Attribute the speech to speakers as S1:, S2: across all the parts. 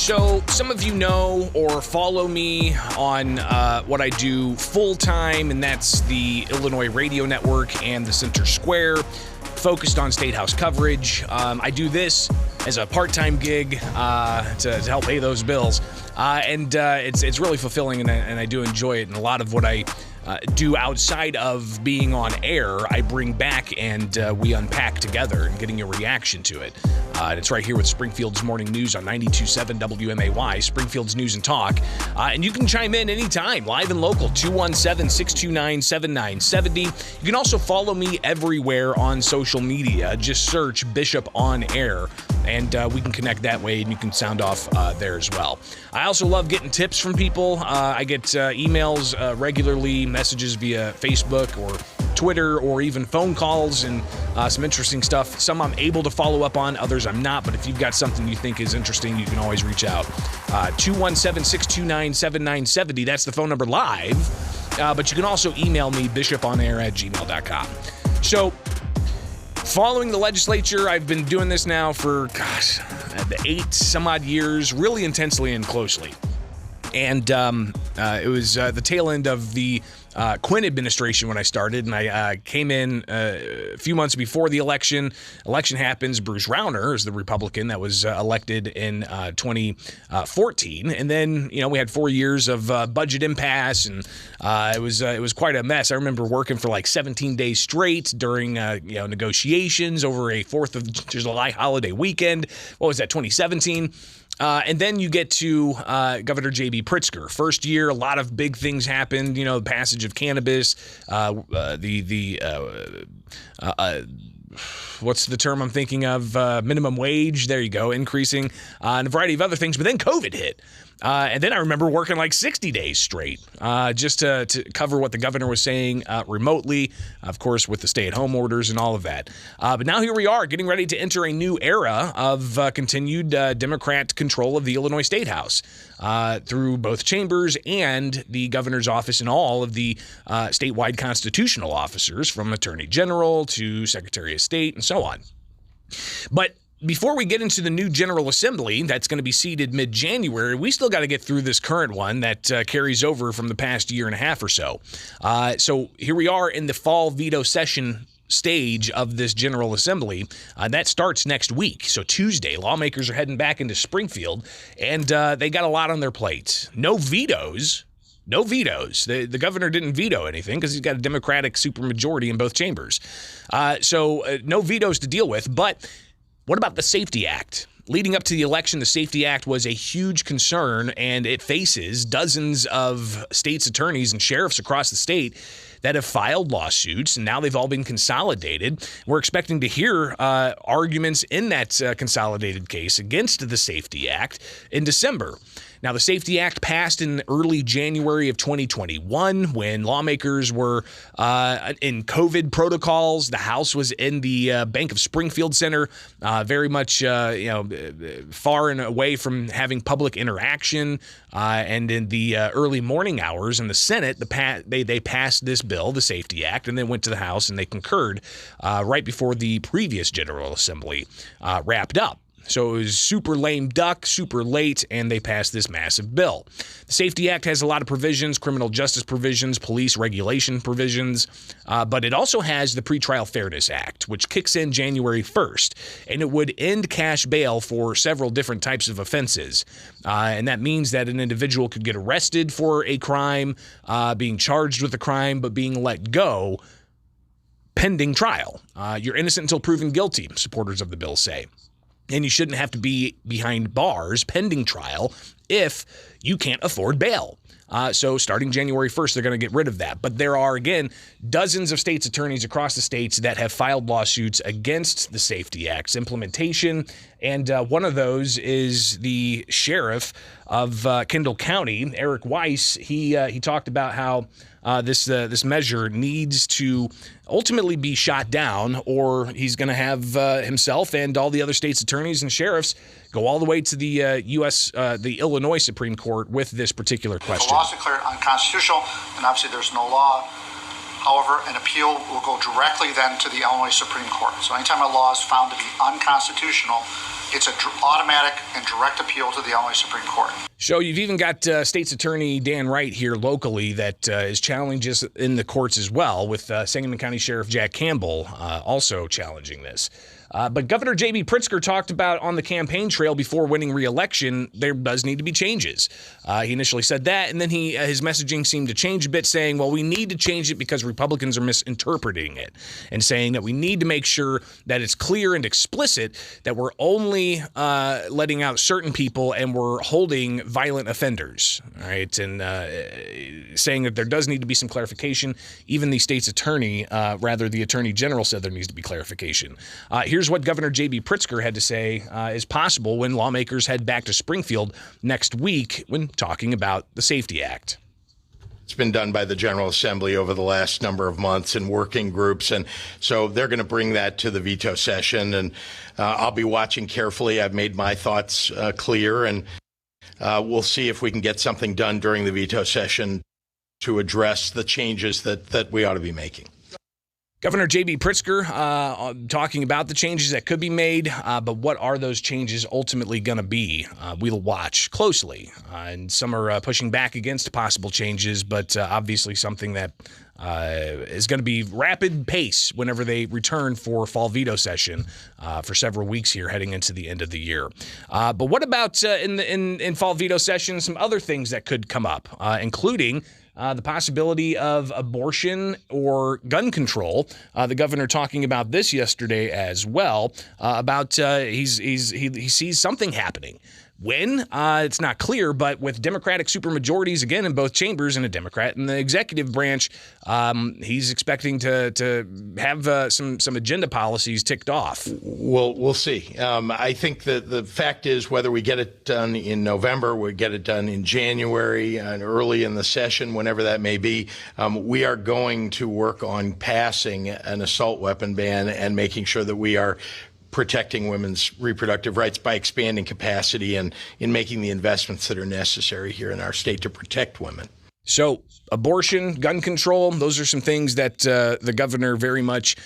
S1: So some of you know or follow me on what I do full-time, and that's the Illinois Radio Network and the Center Square, focused on State House coverage. I do this as a part-time gig to help pay those bills, and it's really fulfilling, and I do enjoy it. And a lot of what I do outside of being on air, I bring back and we unpack together and getting a reaction to it. And it's right here with Springfield's Morning News on 92.7 WMAY, Springfield's News and Talk. And you can chime in anytime, live and local, 217-629-7970. You can also follow me everywhere on social media. Just search Bishop on Air, and we can connect that way, and you can sound off there as well. I also love getting tips from people. I get emails regularly, messages via Facebook or Twitter, or even phone calls, and some interesting stuff. Some I'm able to follow up on, others I'm not, but if you've got something you think is interesting, you can always reach out. 217-629-7970, that's the phone number live, but you can also email me, bishoponair@gmail.com. So, following the legislature, I've been doing this now for, 8 some odd years, really intensely and closely. And it was the tail end of the Quinn administration when I started, and I came in a few months before the election. Election happens. Bruce Rauner is the Republican that was elected in 2014, and then we had 4 years of budget impasse, and it was quite a mess. I remember working for like 17 days straight during negotiations over a 4th of July holiday weekend. What was that? 2017. And then you get to Governor J.B. Pritzker. First year, a lot of big things happened. The passage of cannabis, what's the term I'm thinking of? Minimum wage. There you go, increasing, and a variety of other things. But then COVID hit. And then I remember working like 60 days straight just to cover what the governor was saying remotely, of course, with the stay-at-home orders and all of that. But now here we are, getting ready to enter a new era of continued Democrat control of the Illinois State House through both chambers and the governor's office and all of the statewide constitutional officers, from Attorney General to Secretary of State and so on. But before we get into the new General Assembly that's going to be seated mid-January, we still got to get through this current one that carries over from the past year and a half or so. So here we are in the fall veto session stage of this General Assembly. That starts next week. So Tuesday, lawmakers are heading back into Springfield, and they got a lot on their plates. No vetoes. No vetoes. The governor didn't veto anything because he's got a Democratic supermajority in both chambers. So no vetoes to deal with, but what about the Safety Act? Leading up to the election, the Safety Act was a huge concern, and it faces dozens of states' attorneys and sheriffs across the state that have filed lawsuits, and now they've all been consolidated. We're expecting to hear arguments in that consolidated case against the Safety Act in December. Now, the Safety Act passed in early January of 2021 when lawmakers were in COVID protocols. The House was in the Bank of Springfield Center, very much far and away from having public interaction. And in the early morning hours in the Senate, they passed this bill, the Safety Act, and then went to the House and they concurred right before the previous General Assembly wrapped up. So it was super lame duck, super late, and they passed this massive bill. The Safety Act has a lot of provisions, criminal justice provisions, police regulation provisions, but it also has the Pretrial Fairness Act, which kicks in January 1st, and it would end cash bail for several different types of offenses. And that means that an individual could get arrested for a crime, being charged with a crime, but being let go pending trial. You're innocent until proven guilty, supporters of the bill say. And you shouldn't have to be behind bars pending trial if you can't afford bail. So starting January 1st, they're going to get rid of that. But there are, again, dozens of states' attorneys across the states that have filed lawsuits against the Safety Act's implementation. And one of those is the sheriff of Kendall County, Eric Weiss. He talked about how this measure needs to ultimately be shot down, or he's going to have himself and all the other states' attorneys and sheriffs go all the way to the the Illinois Supreme Court with this particular question.
S2: If the law is declared unconstitutional, then obviously there's no law. However, an appeal will go directly then to the Illinois Supreme Court. So anytime a law is found to be unconstitutional, It's an automatic and direct appeal to the Illinois Supreme Court.
S1: So you've even got State's Attorney Dan Wright here locally that is challenges in the courts as well, with Sangamon County Sheriff Jack Campbell also challenging this. But Governor J.B. Pritzker talked about on the campaign trail before winning re-election, there does need to be changes. He initially said that, and then his messaging seemed to change a bit, saying, well, we need to change it because Republicans are misinterpreting it, and saying that we need to make sure that it's clear and explicit that we're only letting out certain people and we're holding violent offenders, all right? And saying that there does need to be some clarification. Even the state's attorney, the attorney general, said there needs to be clarification. Here's what Governor J.B. Pritzker had to say is possible when lawmakers head back to Springfield next week when talking about the Safety Act.
S3: It's been done by the General Assembly over the last number of months in working groups, and so they're going to bring that to the veto session, and I'll be watching carefully. I've made my thoughts clear, and we'll see if we can get something done during the veto session to address the changes that we ought to be making.
S1: Governor J.B. Pritzker talking about the changes that could be made, but what are those changes ultimately going to be? We'll watch closely. And some are pushing back against possible changes, but obviously something that is going to be rapid pace whenever they return for fall veto session for several weeks here heading into the end of the year. But what about in fall veto session, some other things that could come up, including the possibility of abortion or gun control. The governor talking about this yesterday as well, about he sees something happening. When? It's not clear, but with Democratic supermajorities again in both chambers and a Democrat in the executive branch, he's expecting to have some agenda policies ticked off.
S3: We'll see. I think that the fact is whether we get it done in November, we get it done in January and early in the session, whenever that may be, we are going to work on passing an assault weapon ban and making sure that we are protecting women's reproductive rights by expanding capacity and in making the investments that are necessary here in our state to protect women.
S1: So abortion, gun control, those are some things that the governor very much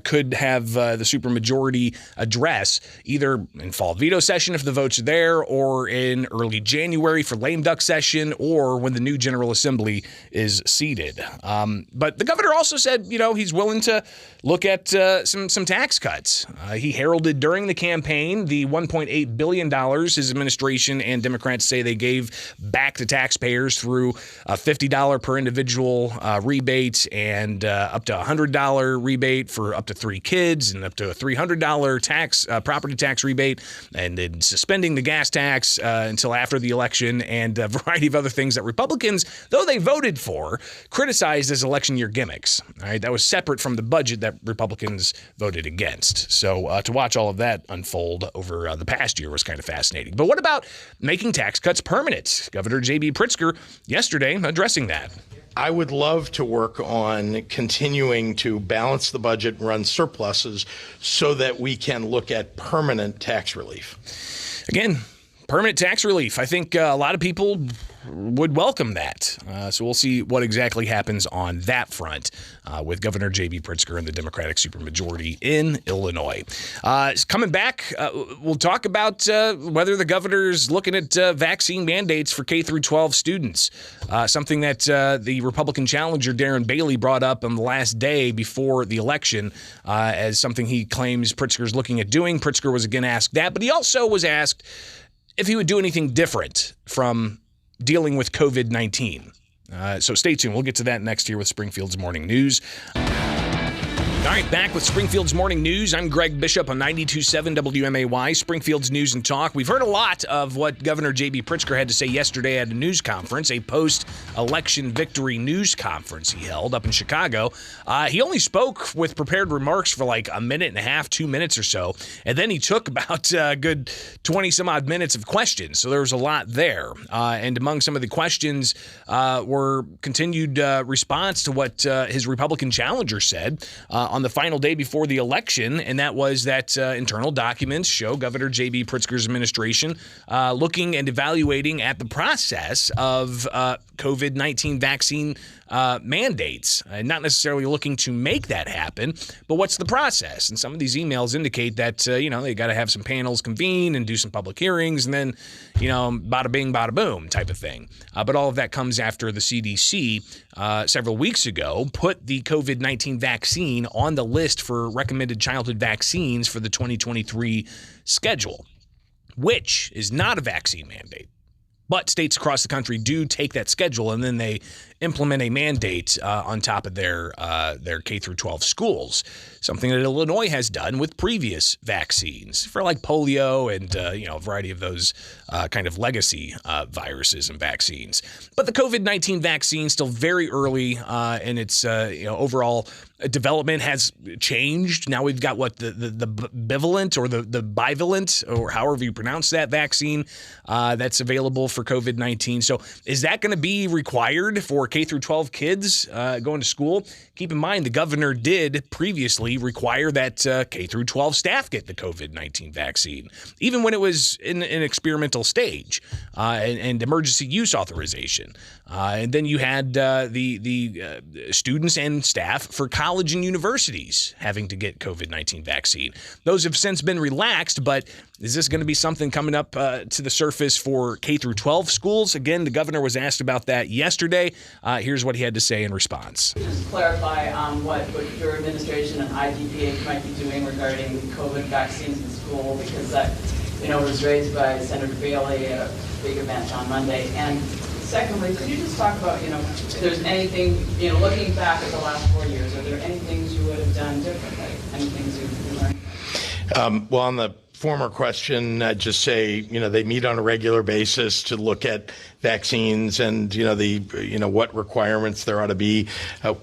S1: could have the supermajority address, either in fall veto session if the votes are there, or in early January for lame duck session, or when the new General Assembly is seated. But the governor also said, he's willing to look at some tax cuts. He heralded during the campaign the $1.8 billion his administration and Democrats say they gave back to taxpayers through a $50 per individual rebate and up to $100 rebate for up to 3 kids and up to a $300 property tax rebate, and then suspending the gas tax until after the election, and a variety of other things that Republicans, though they voted for, criticized as election year gimmicks. All right, that was separate from the budget that Republicans voted against. So to watch all of that unfold over the past year was kind of fascinating. But what about making tax cuts permanent? Governor J.B. Pritzker yesterday addressing that.
S3: I would love to work on continuing to balance the budget and run surpluses so that we can look at permanent tax relief.
S1: Again, permanent tax relief. I think a lot of people would welcome that. So we'll see what exactly happens on that front with Governor J.B. Pritzker and the Democratic supermajority in Illinois. Coming back, we'll talk about whether the governor's looking at vaccine mandates for K through 12 students, something that the Republican challenger Darren Bailey brought up on the last day before the election as something he claims Pritzker's looking at doing. Pritzker was again asked that, but he also was asked if he would do anything different from dealing with COVID-19. So stay tuned. We'll get to that next here with Springfield's Morning News. All right, back with Springfield's Morning News. I'm Greg Bishop on 92.7 WMAY, Springfield's News and Talk. We've heard a lot of what Governor J.B. Pritzker had to say yesterday at a news conference, a post-election victory news conference he held up in Chicago. He only spoke with prepared remarks for like a minute and a half, 2 minutes or so, and then he took about a good 20-some-odd minutes of questions, so there was a lot there. And among some of the questions were continued response to what his Republican challenger said on the final day before the election, and that was that internal documents show Governor J.B. Pritzker's administration looking and evaluating at the process of COVID-19 vaccine mandates, and not necessarily looking to make that happen, but what's the process? And some of these emails indicate that, they got to have some panels convene and do some public hearings and then, bada bing, bada boom type of thing. But all of that comes after the CDC several weeks ago put the COVID-19 vaccine on the list for recommended childhood vaccines for the 2023 schedule, which is not a vaccine mandate. But states across the country do take that schedule and then they implement a mandate on top of their K through 12 schools, something that Illinois has done with previous vaccines for like polio and a variety of those kind of legacy viruses and vaccines. But the COVID-19 vaccine still very early in its overall development has changed. Now we've got the bivalent or the bivalent or however you pronounce that vaccine that's available for COVID-19. So is that going to be required for K through 12 kids going to school? Keep in mind, the governor did previously require that K through 12 staff get the COVID-19 vaccine, even when it was in an experimental stage and emergency use authorization. And then you had the students and staff for college and universities having to get COVID-19 vaccine. Those have since been relaxed, but is this going to be something coming up to the surface for K through 12 schools? Again, the governor was asked about that yesterday. Here's what he had to say in response.
S4: Just clarify what your administration and IDPH might be doing regarding COVID vaccines in school, because that was raised by Senator Bailey at a big event on Monday. And secondly, could you just talk about, if there's anything, looking back at the last 4 years, are there any things you would have done differently? Any things you learned?
S3: Well, on the former question, I'd just say, they meet on a regular basis to look at vaccines and, what requirements there ought to be.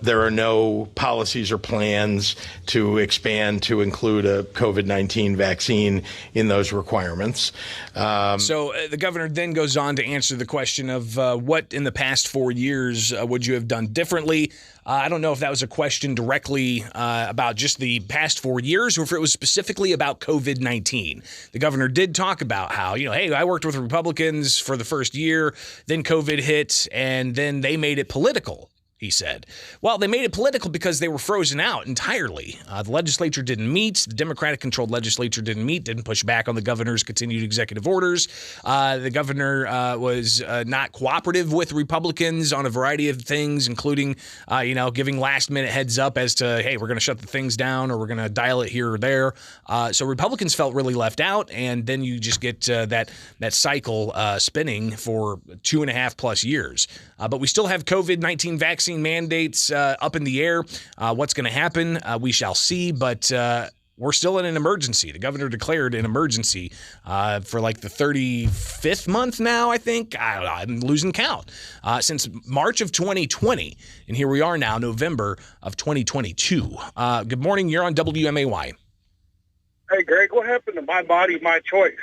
S3: There are no policies or plans to expand to include a COVID-19 vaccine in those requirements.
S1: So the governor then goes on to answer the question of what in the past 4 years would you have done differently? I don't know if that was a question directly about just the past 4 years or if it was specifically about COVID-19. The governor did talk about how, hey, I worked with Republicans for the first year, then COVID hit, and then they made it political, he said. Well, they made it political because they were frozen out entirely. The legislature didn't meet. The Democratic-controlled legislature didn't meet, didn't push back on the governor's continued executive orders. The governor was not cooperative with Republicans on a variety of things, including, giving last-minute heads up as to, hey, we're going to shut the things down or we're going to dial it here or there. So Republicans felt really left out, and then you just get that cycle spinning for 2.5+ years. But we still have COVID-19 vaccine mandates up in the air. What's going to happen? We shall see, but we're still in an emergency. The governor declared an emergency for like the 35th month now, I think. I'm losing count. Since March of 2020, and here we are now, November of 2022. Good morning. You're on WMAY.
S5: Hey, Greg, what happened to my body, my choice?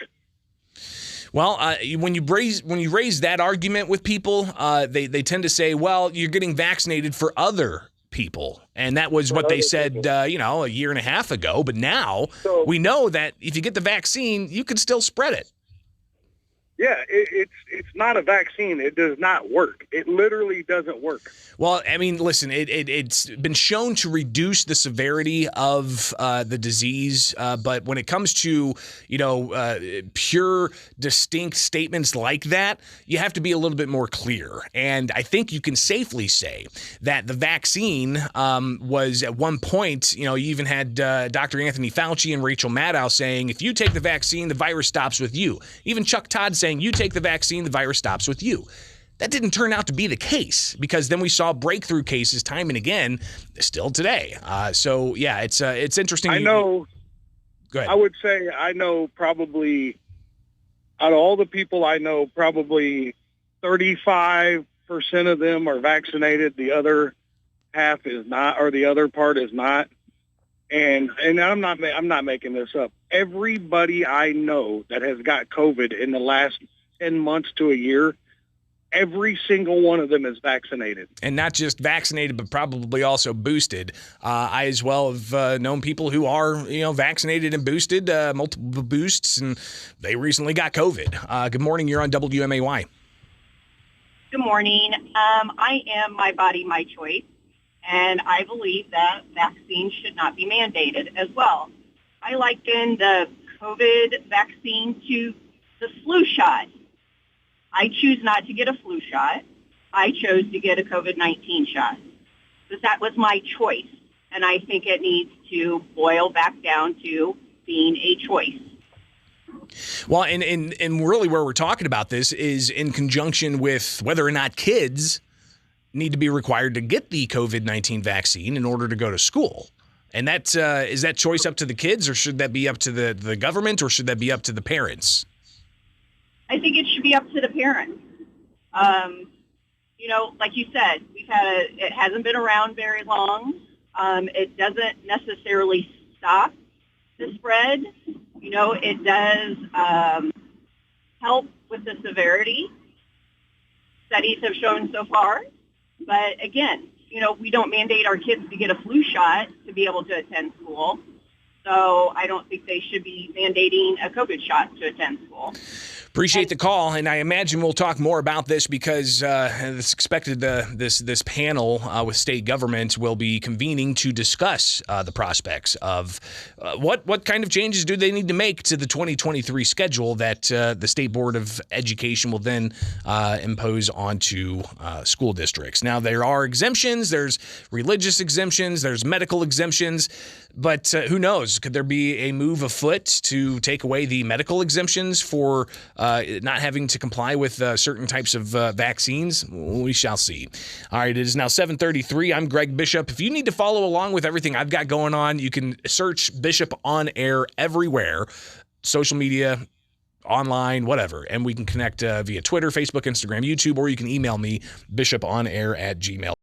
S1: Well, when you raise that argument with people, they tend to say, well, you're getting vaccinated for other people. And that was what they said, a year and a half ago. But now we know that if you get the vaccine, you can still spread it.
S5: Yeah, it's not a vaccine. It does not work. It literally doesn't work.
S1: Well, I mean, listen, it's been shown to reduce the severity of the disease, but when it comes to, pure, distinct statements like that, you have to be a little bit more clear. And I think you can safely say that the vaccine was at one point, you even had Dr. Anthony Fauci and Rachel Maddow saying, if you take the vaccine, the virus stops with you. Even Chuck Todd saying, you take the vaccine, the virus stops with you. That didn't turn out to be the case, because then we saw breakthrough cases time and again, still today. So yeah, it's interesting.
S5: I know.
S1: Go ahead.
S5: I would say I know probably out of all the people I know, probably 35% of them are vaccinated. The other half is not, or the other part is not. And I'm not making this up. Everybody I know that has got COVID in the last 10 months to a year every single one of them is vaccinated.
S1: And not just vaccinated, but probably also boosted. I as well have known people who are, vaccinated and boosted, multiple boosts, and they recently got COVID. Good morning. You're on WMAY.
S6: Good morning. I am my body, my choice, and I believe that vaccines should not be mandated as well. I liken the COVID vaccine to the flu shot. I choose not to get a flu shot. I chose to get a COVID-19 shot because that was my choice. And I think it needs to boil back down to being a choice.
S1: Well, and really where we're talking about this is in conjunction with whether or not kids need to be required to get the COVID-19 vaccine in order to go to school. And that is that choice up to the kids, or should that be up to the government, or should that be up to the parents?
S6: I think it should be up to the parents. Like you said, it hasn't been around very long. It doesn't necessarily stop the spread. It does help with the severity. Studies have shown so far. But again, we don't mandate our kids to get a flu shot to be able to attend school. So I don't think they should be mandating a COVID shot to attend school.
S1: Appreciate the call, and I imagine we'll talk more about this because it's expected this panel with state government will be convening to discuss the prospects of what kind of changes do they need to make to the 2023 schedule that the State Board of Education will then impose onto school districts. Now, there are exemptions. There's religious exemptions. There's medical exemptions. But who knows? Could there be a move afoot to take away the medical exemptions for not having to comply with certain types of vaccines? We shall see. All right, it is now 7:33. I'm Greg Bishop. If you need to follow along with everything I've got going on, you can search Bishop on Air everywhere, social media, online, whatever, and we can connect via Twitter, Facebook, Instagram, YouTube, or you can email me, bishoponair@gmail.com.